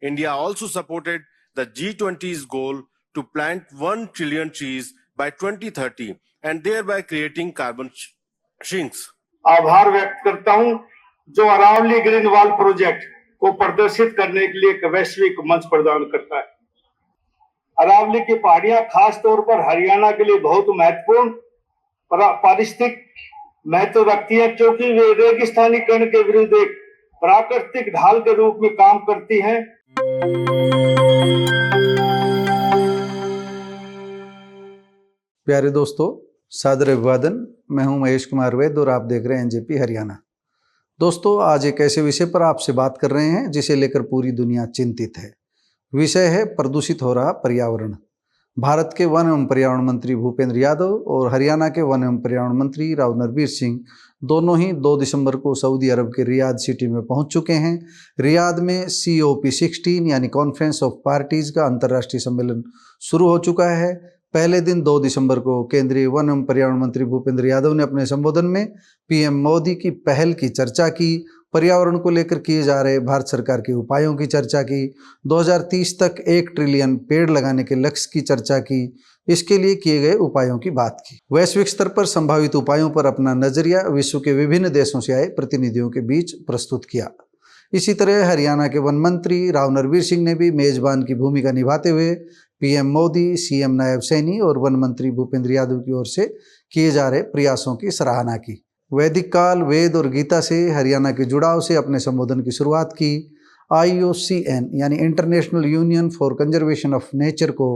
India also supported the G20's goal to plant 1 trillion trees by 2030 and thereby creating carbon sinks. आभार व्यक्त करता हूं जो Aravalli green wall project को प्रदर्शित करने के लिए एक वैश्विक मंच प्रदान करता है। अरावली की पहाड़ियां खास तौर पर हरियाणा के लिए बहुत महत्वपूर्ण पारिस्थितिक महत्व रखती है क्योंकि वे रेगिस्तानीकरण के विरुद्ध एक प्राकृतिक ढाल के रूप में काम करती हैं। प्यारे दोस्तों, सादर अभिवादन। मैं हूं महेश कुमार वैद और आप देख रहे हैं एनजेपी हरियाणा। दोस्तों, आज एक ऐसे विषय पर आपसे बात कर रहे हैं जिसे लेकर पूरी दुनिया चिंतित है। विषय है प्रदूषित हो रहा पर्यावरण। भारत के वन एवं पर्यावरण मंत्री भूपेंद्र यादव और हरियाणा के वन एवं पर्यावरण मंत्री राव नरबीर सिंह दोनों ही 2 दिसंबर को सऊदी अरब के रियाद सिटी में पहुंच चुके हैं। रियाद में COP16 यानी कॉन्फ्रेंस ऑफ पार्टीज का अंतर्राष्ट्रीय सम्मेलन शुरू हो चुका है। पहले दिन 2 दिसंबर को केंद्रीय वन एवं पर्यावरण मंत्री भूपेंद्र यादव ने अपने संबोधन में PM मोदी की पहल की चर्चा की, पर्यावरण को लेकर किए जा रहे भारत सरकार के उपायों की चर्चा की, 2030 तक 1 ट्रिलियन पेड़ लगाने के लक्ष्य की चर्चा की, इसके लिए किए गए उपायों की बात की। वैश्विक स्तर पर संभावित उपायों पर अपना नजरिया विश्व के विभिन्न देशों से आए प्रतिनिधियों के बीच प्रस्तुत किया। इसी तरह हरियाणा के वन मंत्री राव नरबीर सिंह ने भी मेजबान की भूमिका निभाते हुए PM मोदी, CM नायब सैनी और वन मंत्री भूपेंद्र यादव की ओर से किए जा रहे प्रयासों की सराहना की। वैदिक काल, वेद और गीता से हरियाणा के जुड़ाव से अपने संबोधन की शुरुआत की। IUCN यानी international union for conservation of nature को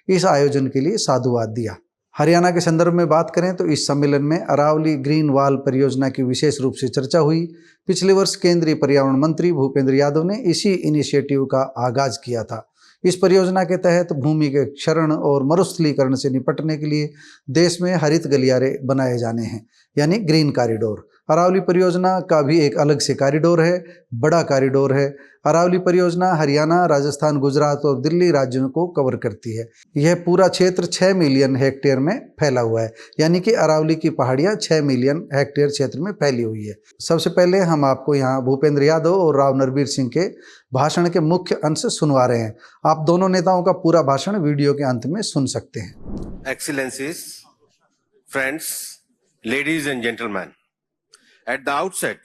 इस आयोजन के लिए साधुवाद दिया। हरियाणा के संदर्भ में बात करें तो इस सम्मेलन में अरावली ग्रीन वॉल परियोजना की विशेष रूप से चर्चा हुई। पिछले वर्ष केंद्रीय पर्यावरण मंत्री भूपेंद्र यादव ने इसी इनिशिएटिव का आगाज किया था। इस परियोजना के तहत भूमि के क्षरण और मरुस्थलीकरण से निपटने के लिए देश में हरित गलियारे बनाए जाने हैं, यानी ग्रीन कॉरिडोर। अरावली परियोजना का भी एक अलग से कॉरिडोर है, बड़ा कॉरिडोर है। अरावली परियोजना हरियाणा, राजस्थान, गुजरात और दिल्ली राज्यों को कवर करती है। यह पूरा क्षेत्र 6 मिलियन हेक्टेयर में फैला हुआ है, यानी कि अरावली की पहाड़ियाँ 6 मिलियन हेक्टेयर क्षेत्र में फैली हुई है। सबसे पहले हम आपको यहाँ भूपेंद्र यादव और राव नरबीर सिंह के भाषण के मुख्य अंश सुनवा रहे हैं। आप दोनों नेताओं का पूरा भाषण वीडियो के अंत में सुन सकते हैं। Excellencies, friends, ladies and gentlemen, at the outset,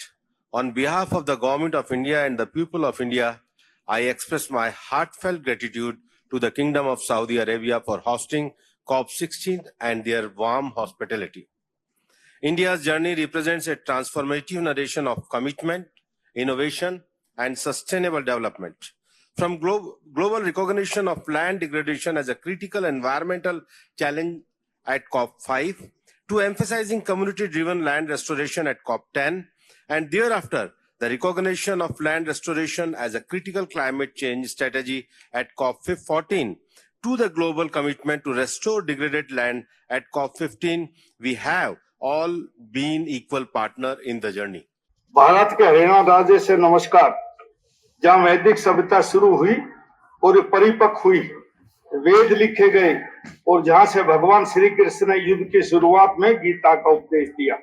on behalf of the Government of India and the people of India, I express my heartfelt gratitude to the Kingdom of Saudi Arabia for hosting COP16 and their warm hospitality. India's journey represents a transformative narration of commitment, innovation, and sustainable development. From global recognition of land degradation as a critical environmental challenge at COP5 to emphasizing community-driven land restoration at COP10, and thereafter the recognition of land restoration as a critical climate change strategy at COP14 to the global commitment to restore degraded land at COP15, we have all been equal partner in the journey. Bharat के हरियाणा राज्य से नमस्कार। जहाँ वैदिक सभ्यता शुरू हुई और परिपक्व हुई, वेद लिखे गए और जहाँ से भगवान श्री कृष्ण ने युद्ध की शुरुआत में गीता का उपदेश दिया।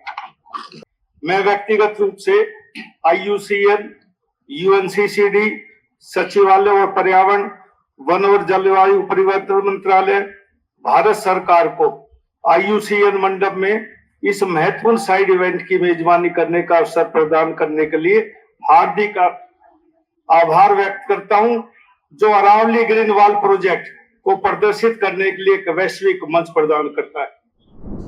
मैं व्यक्तिगत रूप से IUCN, UNCCD, सचिवालय और पर्यावरण, वन और जलवायु परिवर्तन मंत्रालय, भारत सरकार को IUCN मंडप में इस महत्वपूर्ण साइड इवेंट की मेजबानी करने का अवसर प्रदान करने के लिए हार्दिक आभार व्यक्त करता हूं, जो अरावली ग्रीन वॉल प्रोजेक्ट को प्रदर्शित करने के लिए एक वैश्विक मंच प्रदान करता है।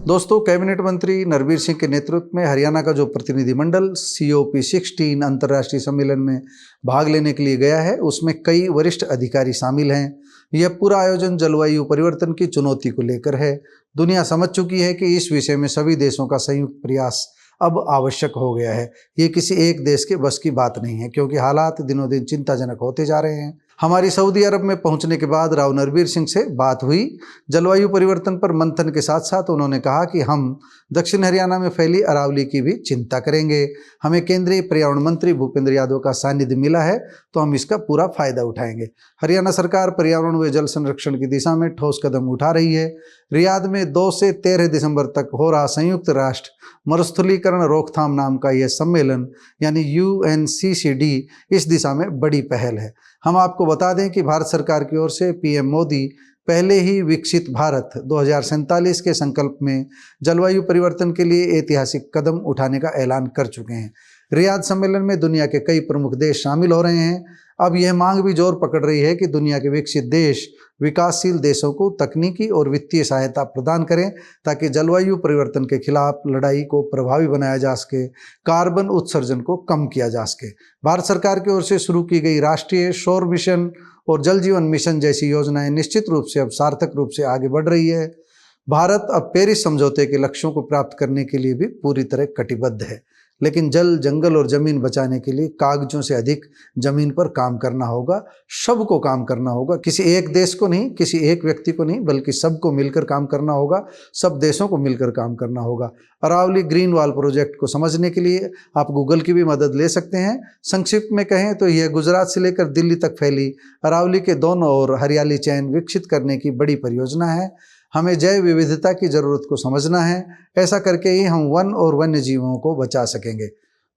दोस्तों, कैबिनेट मंत्री नरबीर सिंह के नेतृत्व में हरियाणा का जो प्रतिनिधिमंडल COP16 अंतर्राष्ट्रीय सम्मेलन में भाग लेने के लिए गया है, उसमें कई वरिष्ठ अधिकारी शामिल हैं। यह पूरा आयोजन जलवायु परिवर्तन की चुनौती को लेकर है। दुनिया समझ चुकी है कि इस विषय में सभी देशों का संयुक्त प्रयास अब आवश्यक हो गया है। ये किसी एक देश के बस की बात नहीं है, क्योंकि हालात दिनों दिन चिंताजनक होते जा रहे हैं। हमारी सऊदी अरब में पहुंचने के बाद राव नरबीर सिंह से बात हुई। जलवायु परिवर्तन पर मंथन के साथ साथ उन्होंने कहा कि हम दक्षिण हरियाणा में फैली अरावली की भी चिंता करेंगे। हमें केंद्रीय पर्यावरण मंत्री भूपेंद्र यादव का सानिध्य मिला है, तो हम इसका पूरा फायदा उठाएंगे। हरियाणा सरकार पर्यावरण व जल संरक्षण की दिशा में ठोस कदम उठा रही है। रियाद में 2 से 13 दिसंबर तक हो रहा संयुक्त राष्ट्र मरुस्थलीकरण रोकथाम नाम का यह सम्मेलन यानी UNCCD इस दिशा में बड़ी पहल है। हम आपको बता दें कि भारत सरकार की ओर से पीएम मोदी पहले ही विकसित भारत 2047 के संकल्प में जलवायु परिवर्तन के लिए ऐतिहासिक कदम उठाने का ऐलान कर चुके हैं। रियाद सम्मेलन में दुनिया के कई प्रमुख देश शामिल हो रहे हैं। अब यह मांग भी जोर पकड़ रही है कि दुनिया के विकसित देश विकासशील देशों को तकनीकी और वित्तीय सहायता प्रदान करें ताकि जलवायु परिवर्तन के खिलाफ लड़ाई को प्रभावी बनाया जा सके, कार्बन उत्सर्जन को कम किया जा सके। भारत सरकार की ओर से शुरू की गई राष्ट्रीय सौर मिशन और जल जीवन मिशन जैसी योजनाएं निश्चित रूप से अब सार्थक रूप से आगे बढ़ रही है। भारत अब पेरिस समझौते के लक्ष्यों को प्राप्त करने के लिए भी पूरी तरह कटिबद्ध है, लेकिन जल, जंगल और जमीन बचाने के लिए कागजों से अधिक जमीन पर काम करना होगा। सबको काम करना होगा, किसी एक देश को नहीं, किसी एक व्यक्ति को नहीं, बल्कि सबको मिलकर काम करना होगा। सब देशों को मिलकर काम करना होगा। अरावली ग्रीन वॉल प्रोजेक्ट को समझने के लिए आप गूगल की भी मदद ले सकते हैं। संक्षिप्त में कहें तो यह गुजरात से लेकर दिल्ली तक फैली अरावली के दोनों ओर हरियाली चैन विकसित करने की बड़ी परियोजना है। हमें जैव विविधता की जरूरत को समझना है। ऐसा करके ही हम वन और वन्य जीवों को बचा सकेंगे।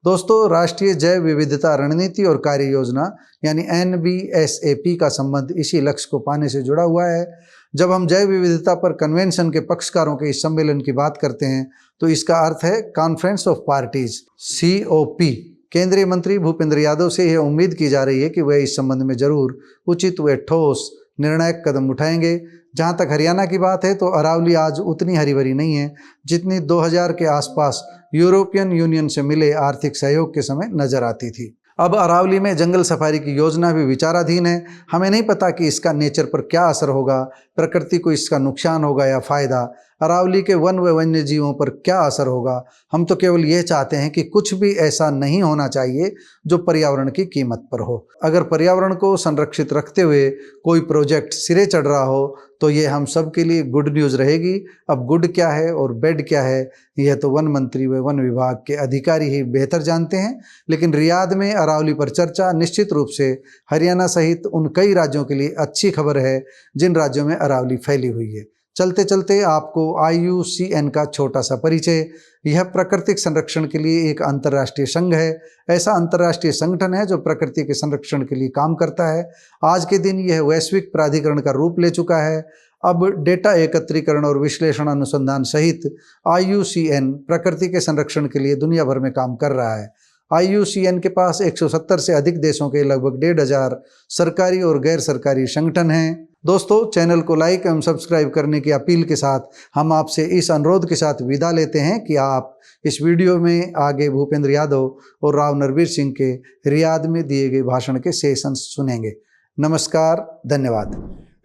दोस्तों, राष्ट्रीय जैव विविधता रणनीति और कार्य योजना यानी NBSAP का संबंध इसी लक्ष्य को पाने से जुड़ा हुआ है। जब हम जैव विविधता पर कन्वेंशन के पक्षकारों के इस सम्मेलन की बात करते हैं तो इसका अर्थ है कॉन्फ्रेंस ऑफ पार्टीज, COP। केंद्रीय मंत्री भूपेंद्र यादव से यह उम्मीद की जा रही है कि वह इस संबंध में जरूर उचित व ठोस निर्णायक कदम उठाएंगे। जहां तक हरियाणा की बात है तो अरावली आज उतनी हरी भरी नहीं है जितनी 2000 के आसपास यूरोपियन यूनियन से मिले आर्थिक सहयोग के समय नजर आती थी। अब अरावली में जंगल सफारी की योजना भी विचाराधीन है। हमें नहीं पता कि इसका नेचर पर क्या असर होगा, प्रकृति को इसका नुकसान होगा या फायदा, अरावली के वन व वन्य जीवों पर क्या असर होगा। हम तो केवल यह चाहते हैं कि कुछ भी ऐसा नहीं होना चाहिए जो पर्यावरण की कीमत पर हो। अगर पर्यावरण को संरक्षित रखते हुए कोई प्रोजेक्ट सिरे चढ़ रहा हो तो ये हम सब के लिए गुड न्यूज़ रहेगी। अब गुड क्या है और बैड क्या है यह तो वन मंत्री व वन विभाग के अधिकारी ही बेहतर जानते हैं, लेकिन रियाद में अरावली पर चर्चा निश्चित रूप से हरियाणा सहित उन कई राज्यों के लिए अच्छी खबर है जिन राज्यों में अरावली फैली हुई है। चलते चलते आपको IUCN का छोटा सा परिचय। यह प्राकृतिक संरक्षण के लिए एक अंतर्राष्ट्रीय संघ है। ऐसा अंतर्राष्ट्रीय संगठन है जो प्रकृति के संरक्षण के लिए काम करता है। आज के दिन यह वैश्विक प्राधिकरण का रूप ले चुका है। अब डेटा एकत्रीकरण और विश्लेषण अनुसंधान सहित IUCN प्रकृति के संरक्षण के लिए दुनिया भर में काम कर रहा है। IUCN के पास 170 से अधिक देशों के लगभग 1500 सरकारी और गैर सरकारी संगठन हैं। दोस्तों, चैनल को लाइक एवं सब्सक्राइब करने की अपील के साथ हम आपसे इस अनुरोध के साथ विदा लेते हैं कि आप इस वीडियो में आगे भूपेंद्र यादव और राव नरवीर सिंह के रियाद में दिए गए भाषण के सेशंस सुनेंगे। नमस्कार, धन्यवाद।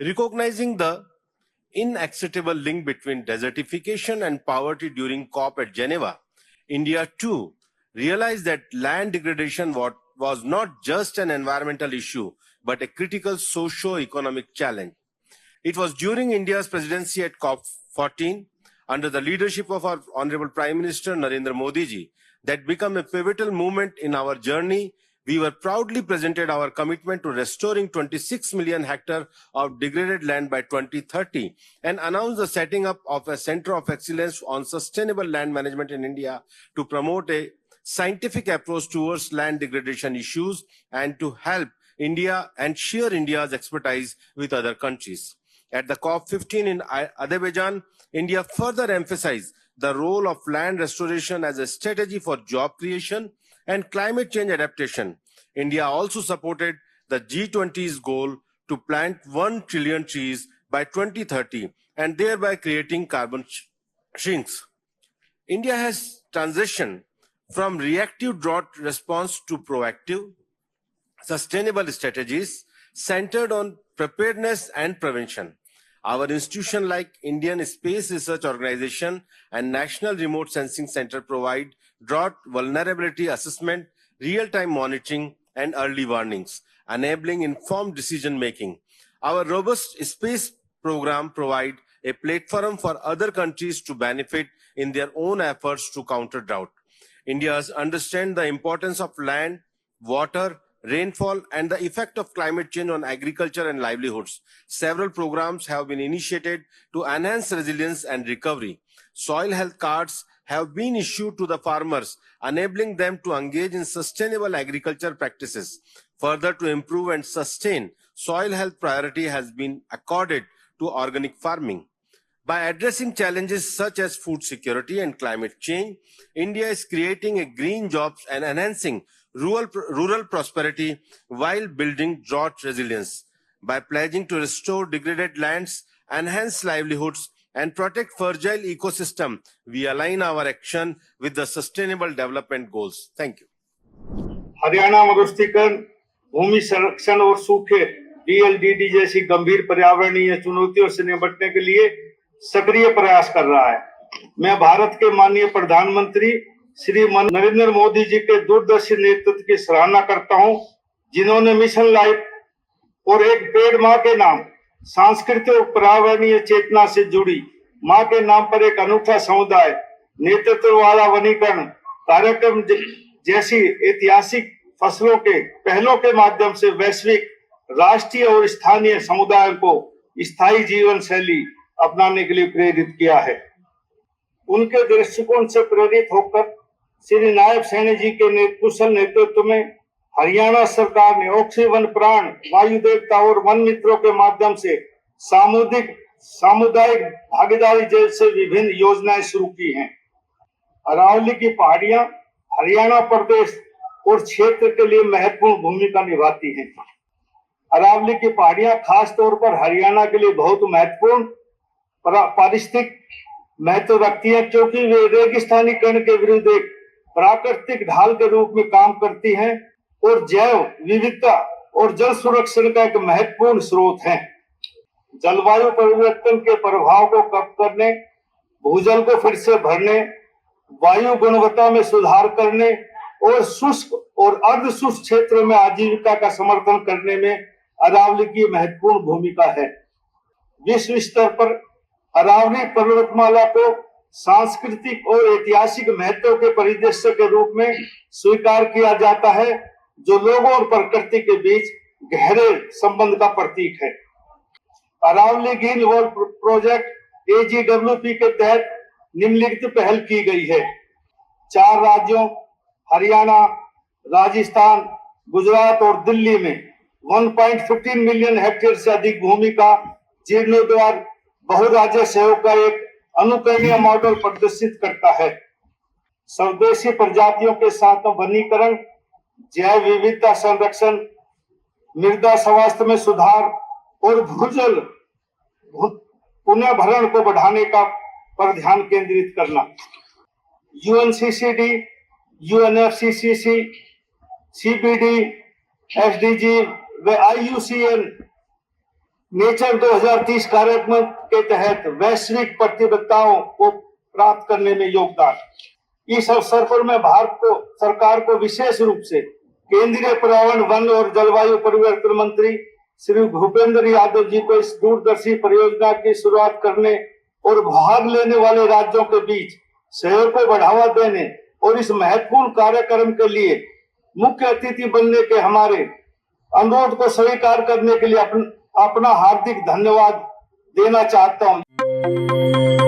Recognizing the inextricable link between desertification and poverty during COP at Geneva, India too realized that land degradation was not just an environmental issue, but a critical socio-economic challenge. It was during India's presidency at COP14, under the leadership of our Honorable Prime Minister Narendra Modi ji, that became a pivotal moment in our journey. We were proudly presented our commitment to restoring 26 million hectares of degraded land by 2030 and announced the setting up of a Center of Excellence on Sustainable Land Management in India to promote a scientific approach towards land degradation issues and to help India and share India's expertise with other countries. At the COP15 in Azerbaijan, India further emphasized the role of land restoration as a strategy for job creation and climate change adaptation. India also supported the G20's goal to plant 1 trillion trees by 2030 and thereby creating carbon sinks. India has transitioned from reactive drought response to proactive, sustainable strategies centered on preparedness and prevention. Our institutions like Indian Space Research Organization and National Remote Sensing Center provide drought vulnerability assessment, real-time monitoring, and early warnings, enabling informed decision-making. Our robust space program provides a platform for other countries to benefit in their own efforts to counter drought. India understands the importance of land, water, rainfall, and the effect of climate change on agriculture and livelihoods. Several programs have been initiated to enhance resilience and recovery. Soil health cards have been issued to the farmers, enabling them to engage in sustainable agriculture practices. Further, to improve and sustain soil health, priority has been accorded to organic farming. By addressing challenges such as food security and climate change, India is creating a green jobs and enhancing rural prosperity while building drought resilience. By pledging to restore degraded lands, enhance livelihoods, and protect fragile ecosystem, we align our action with the Sustainable Development Goals. Thank you. Haryana मरुस्थलीकरण, भूमि संरक्षण और सूखे DLDD जैसी गंभीर पर्यावरणीय चुनौतियों से निपटने के लिए सक्रिय प्रयास कर रहा है। मैं भारत के माननीय प्रधानमंत्री श्री नरेंद्र मोदी जी के दूरदर्शी नेतृत्व की सराहना करता हूं, जिन्होंने मिशन लाइफ और एक पेड़ मां के नाम सांस्कृतिक और पर्यावरणीय चेतना से जुड़ी मां के नाम पर एक अनूठा समुदाय नेतृत्व वाला वनीकरण कार्यक्रम जैसी ऐतिहासिक फसलों के पहलों के माध्यम से वैश्विक, राष्ट्रीय और स्थानीय समुदायों को स्थायी जीवन शैली अपनाने के लिए प्रेरित किया है। उनके दृष्टिकोण से प्रेरित होकर श्री नायब सैनी जी के कुशल नेतृत्व में हरियाणा सरकार ने ऑक्सी वन प्राण, वायु देवता और वन मित्रों के माध्यम से सामुदायिक भागीदारी जैसे विभिन्न योजनाएं शुरू की हैं। अरावली की पहाड़ियां हरियाणा प्रदेश और क्षेत्र के लिए महत्वपूर्ण भूमिका निभाती हैं। अरावली की पहाड़ियां खास तौर पर हरियाणा के लिए बहुत महत्वपूर्ण पारिस्थितिक महत्व रखती है, क्योंकि वे रेगिस्तानीकरण के विरुद्ध एक प्राकृतिक ढाल के रूप में काम करती हैं और जैव विविधता और जल संरक्षण का एक महत्वपूर्ण स्रोत है। जलवायु परिवर्तन के प्रभाव को कम करने, भूजल को फिर से भरने, वायु गुणवत्ता में सुधार करने और शुष्क और अर्ध शुष्क क्षेत्रों में आजीविका का समर्थन करने में अरावली की महत्वपूर्ण भूमिका है। विश्व स्तर पर अरावली पर्वतमाला को सांस्कृतिक और ऐतिहासिक महत्व के परिदृश्य के रूप में स्वीकार किया जाता है, जो लोगों और प्रकृति के बीच गहरे संबंध का प्रतीक है। Aravalli green world project AGWP के तहत निम्नलिखित पहल की गई है। 4 राज्यों हरियाणा, राजस्थान, गुजरात और दिल्ली में 1.15 मिलियन हेक्टेयर से अधिक भूमि का जीर्णोद्धार बहुराज्य सहयोग का एक अनुकरणीय मॉडल प्रदर्शित करता है। स्वदेशी प्रजातियों के साथ वनीकरण, जैव विविधता संरक्षण, मृदा स्वास्थ्य में सुधार और भूजल पुनः भरण को बढ़ाने का पर ध्यान केंद्रित करना। UNCCD, UNFCCC, CPD, SDG व IUCN नेचर 2030 कार्यक्रम के तहत वैश्विक प्रतिबद्धताओं को प्राप्त करने में योगदान। इस अवसर पर मैं भारत को सरकार को विशेष रूप से केंद्रीय पर्यावरण, वन और जलवायु परिवर्तन मंत्री श्री भूपेंद्र यादव जी को इस दूरदर्शी परियोजना की शुरुआत करने और भाग लेने वाले राज्यों के बीच सहयोग को बढ़ावा देने और इस महत्वपूर्ण कार्यक्रम के लिए मुख्य अतिथि बनने के हमारे अनुरोध को स्वीकार करने के लिए अपना हार्दिक धन्यवाद देना चाहता हूं।